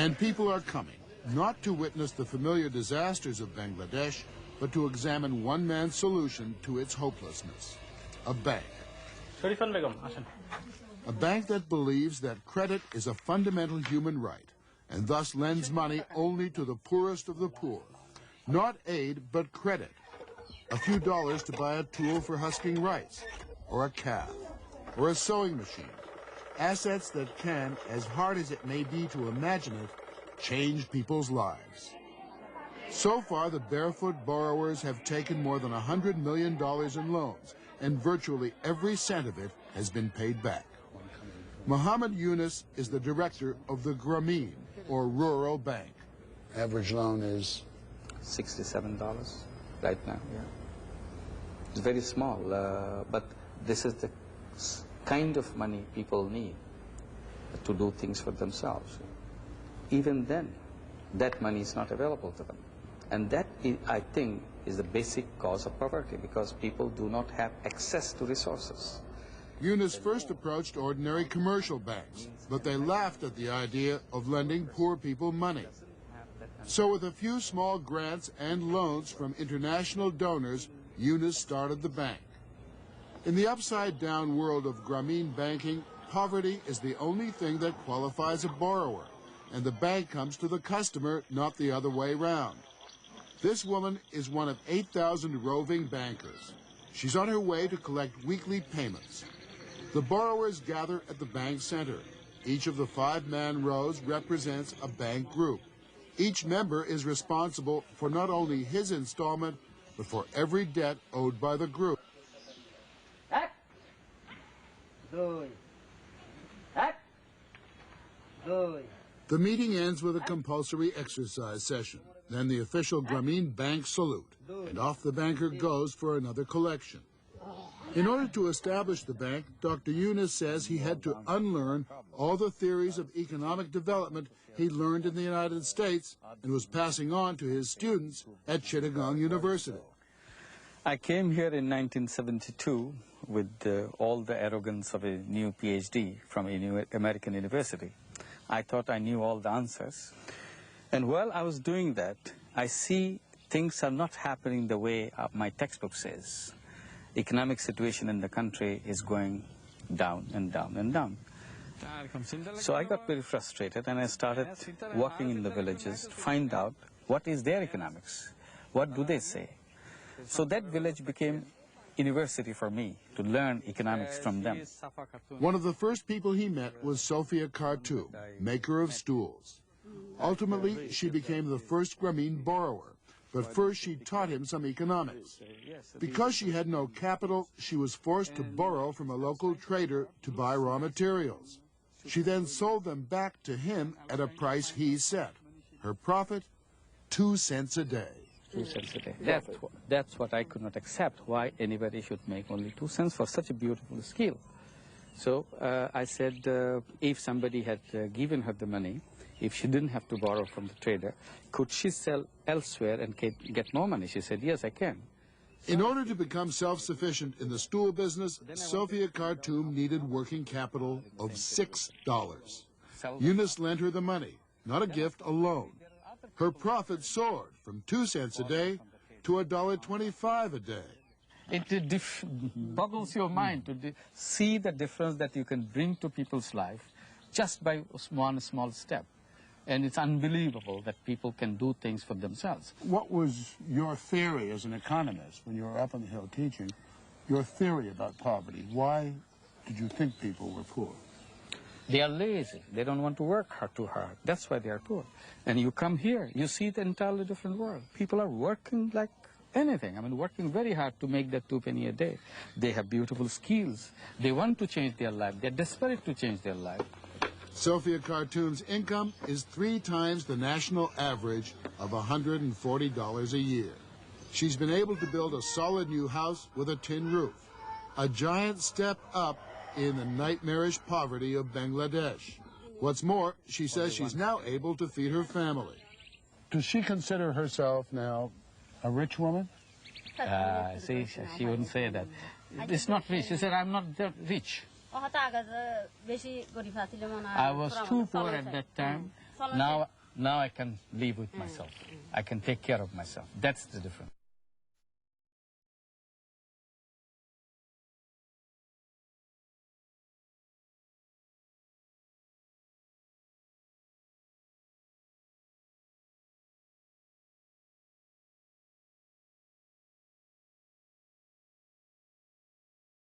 And people are coming, not to witness the familiar disasters of Bangladesh, but to examine one man's solution to its hopelessness: a bank. A bank that believes that credit is a fundamental human right, and thus lends money only to the poorest of the poor. Not aid, but credit. A few dollars to buy a tool for husking rice, or a calf, or a sewing machine. Assets that can, as hard as it may be to imagine it, change people's lives. So far, the barefoot borrowers have taken more than $100 million in loans, and virtually every cent of it has been paid back. Muhammad Yunus is the director of the Grameen, or Rural Bank. Average loan is $67 right now, yeah. It's very small, but this is the kind of money people need to do things for themselves. Even then, that money is not available to them. And that, I think, is the basic cause of poverty, because people do not have access to resources. Yunus first approached ordinary commercial banks, but they laughed at the idea of lending poor people money. So with a few small grants and loans from international donors, Yunus started the bank. In the upside-down world of Grameen banking, poverty is the only thing that qualifies a borrower, and the bank comes to the customer, not the other way round. This woman is one of 8,000 roving bankers. She's on her way to collect weekly payments. The borrowers gather at the bank center. Each of the 5-man rows represents a bank group. Each member is responsible for not only his installment, but for every debt owed by the group. The meeting ends with a compulsory exercise session. Then the official Grameen Bank salute, and off the banker goes for another collection. In order to establish the bank, Dr. Yunus says he had to unlearn all the theories of economic development he learned in the United States and was passing on to his students at Chittagong University. I came here in 1972 with all the arrogance of a new PhD from a new American university. I thought I knew all the answers. And while I was doing that, I see things are not happening the way my textbook says. Economic situation in the country is going down and down and down. So I got very frustrated, and I started walking in the villages to find out what is their economics, what do they say. So that village became university for me to learn economics from them. One of the first people he met was Sophia Khartoum, maker of stools. Ultimately, she became the first Grameen borrower, but first she taught him some economics. Because she had no capital, she was forced to borrow from a local trader to buy raw materials. She then sold them back to him at a price he set. Her profit, 2 cents a day. 2 cents a day. That's what I could not accept, why anybody should make only 2 cents for such a beautiful skill. So I said, if somebody had given her the money, if she didn't have to borrow from the trader, could she sell elsewhere and get more money? She said, yes, I can. In order to become self-sufficient in the stool business, Sophia Khartoum needed working capital of $6. Yunus lent her the money, not a gift, a loan. Her profit soared from 2 cents a day to $1.25 a day. It boggles your mind to see the difference that you can bring to people's life just by one small step. And it's unbelievable that people can do things for themselves. What was your theory as an economist when you were up on the Hill teaching, your theory about poverty? Why did you think people were poor? They are lazy. They don't want to work too hard. That's why they are poor. And you come here, you see the entirely different world. People are working like anything. I mean, working very hard to make that 2 penny a day. They have beautiful skills. They want to change their life. They're desperate to change their life. Sophia Khartoum's income is 3 times the national average of $140 a year. She's been able to build a solid new house with a tin roof, a giant step up in the nightmarish poverty of Bangladesh. What's more, she says she's now able to feed her family. Does she consider herself now a rich woman? See, she wouldn't say that. It's not rich. She said, I'm not that rich. I was too poor at that time now I can live with myself. I can take care of myself. That's the difference.